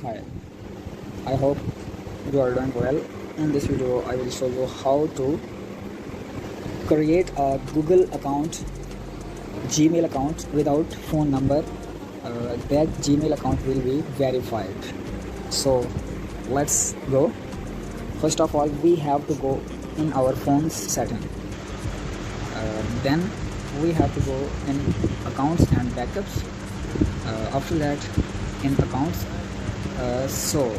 Hi, I hope you are doing well. In this video, I will show you how to create a Google account, Gmail account without phone number. That Gmail account will be verified. So let's go. First of all, we have to go in our phone's setting. Then we have to go in accounts and backups. After that, in accounts. So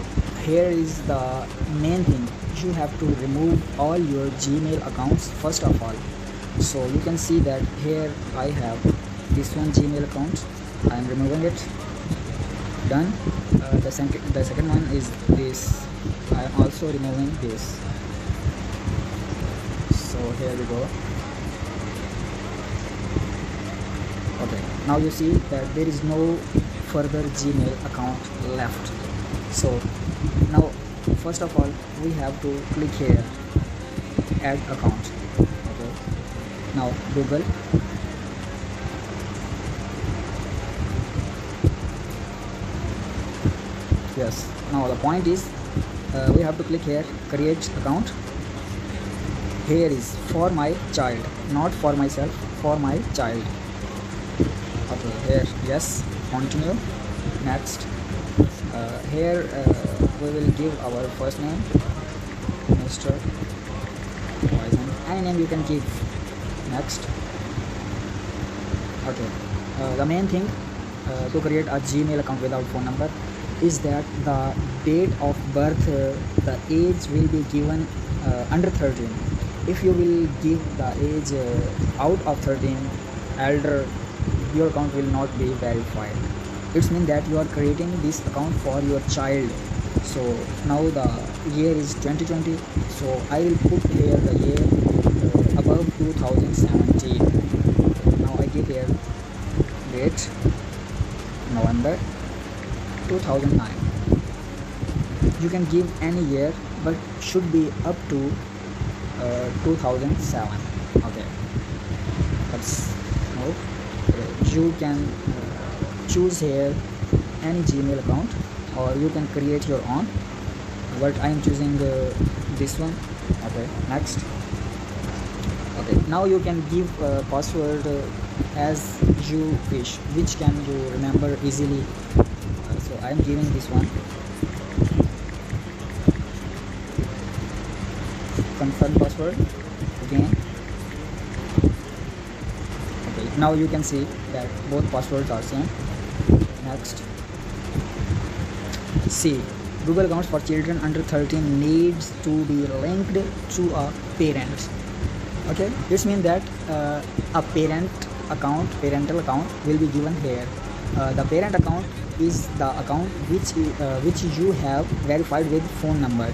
here is the main thing. You have to remove all your Gmail accounts first of all. So you can see that here I have this one Gmail account. I am removing it. Done. The second one is this. I am also removing this. So here we go. Okay, now you see that there is no further Gmail account left. So now first of all we have to click here, add account. Okay, now Google. Yes, now the point is we have to click here, create account. Here is for my child, not for myself, for my child. Okay, here yes, continue. Next, here we will give our first name, Mr. Poison. Any name you can give. Next. Okay, the main thing to create a Gmail account without phone number is that the date of birth, the age will be given under 13. If you will give the age out of 13, elder, your account will not be verified. It means that you are creating this account for your child. So now the year is 2020, so I will put here the year above 2017. Now I give here date November 2009. You can give any year, but should be up to 2007. Okay, let's move. You can choose here any Gmail account, or you can create your own, but I am choosing this one. Okay, next. Okay, now you can give password as you wish, which can you remember easily. So I am giving this one. Confirm password again. Okay, now you can see that both passwords are same. Next. See, Google accounts for children under 13 needs to be linked to a parent. Okay, this means that a parental account will be given here. The parent account is the account which you have verified with phone number.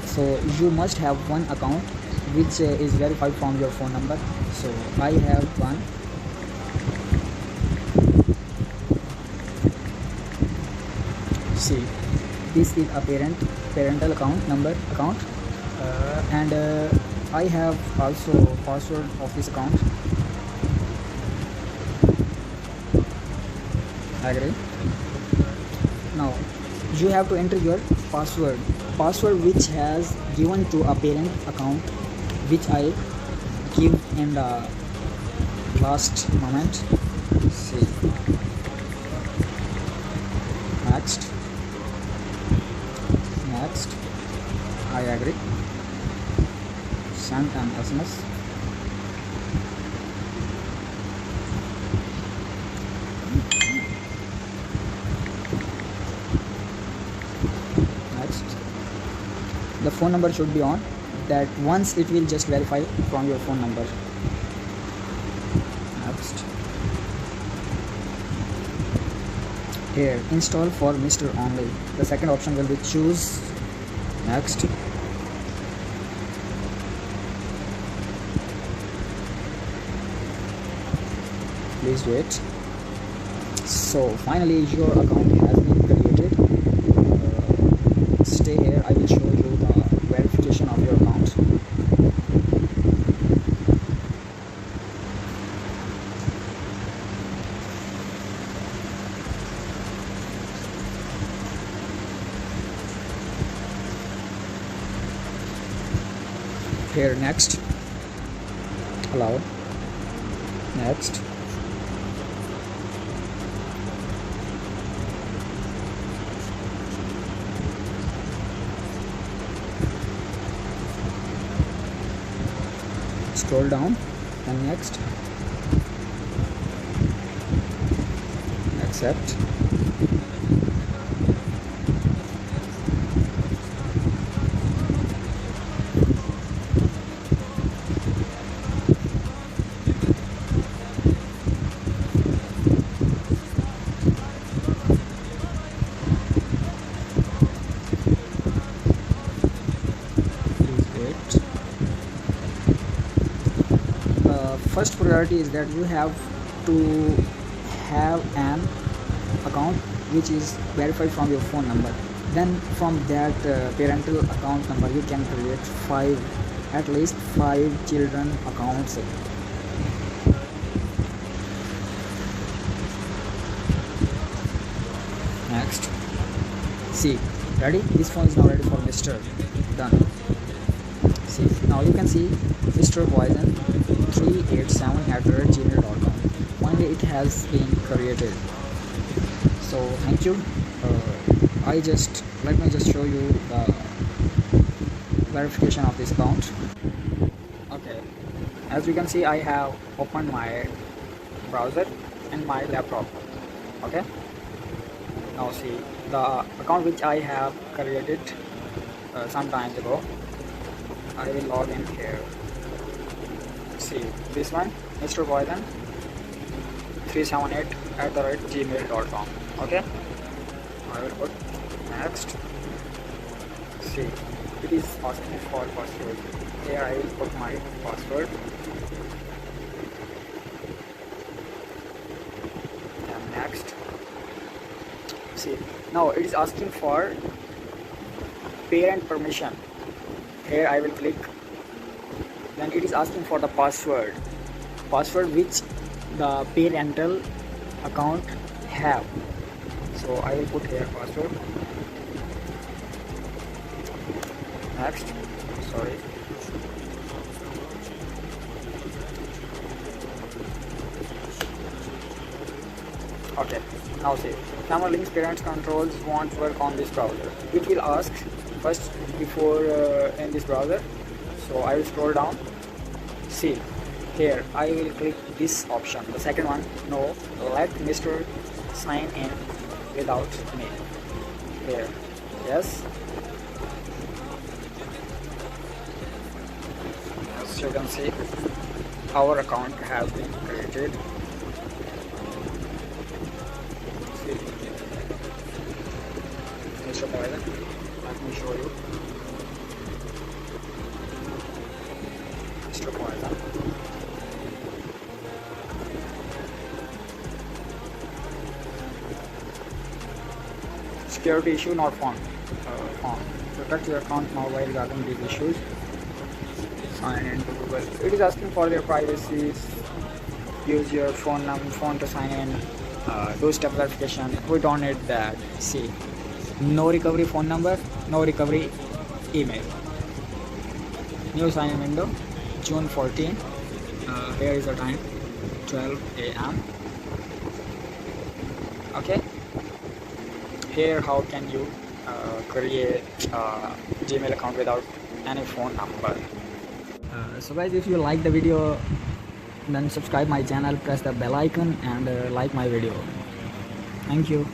So you must have one account which is verified from your phone number. So I have one. See, this is a parental account and I have also password of this account. Agree. Now you have to enter your password which has given to a parent account, which I give in the last moment. See, next, I agree. Send an SMS. Next, the phone number should be on. That once it will just verify from your phone number. Next, here install for Mr. only. The second option will be choose. Next, please wait. So finally your account has been created. Stay here, I will show you the verification of your account. Here next, allow, next, scroll down, and next, accept. Please wait. First priority is that you have to have an account which is verified from your phone number. Then from that parental account number you can create at least five children accounts. Next, see, ready? This phone is now ready for Mr. Done. See, now you can see Mr. Poison 387@gmail.com. Finally it has been created. So thank you. Let me just show you the verification of this account. Okay, as you can see, I have opened my browser and my laptop. Okay, now see the account which I have created some time ago. I will log in here. See this one, Mr. Poison 378@gmail.com. Okay, I will put next. See, it is asking for password. Here I will put my password and next. See, now it is asking for parent permission. Here I will click. Then it is asking for the password which the parental account have. So I will put here password. Next, sorry. Okay, now see, camera links parents controls won't work on this browser. It will ask first before in this browser. So I will scroll down. See, here I will click this option, the second one. No, let Mr. sign in without me. Here, yes. As you can see, our account has been created. See, Mr. Poison, let me show you. Mr. Poison. Security issue not found. Protect your account now while regarding these issues. Sign in to Google. It is asking for your privacy. Use your phone to sign in. Do step verification. We don't need that. See, no recovery phone number, no recovery email. New sign in window, June 14. Here is the time, 12 a.m. Okay. Here, how can you create a Gmail account without any phone number? So guys, if you like the video, then subscribe my channel, press the bell icon and like my video. Thank you.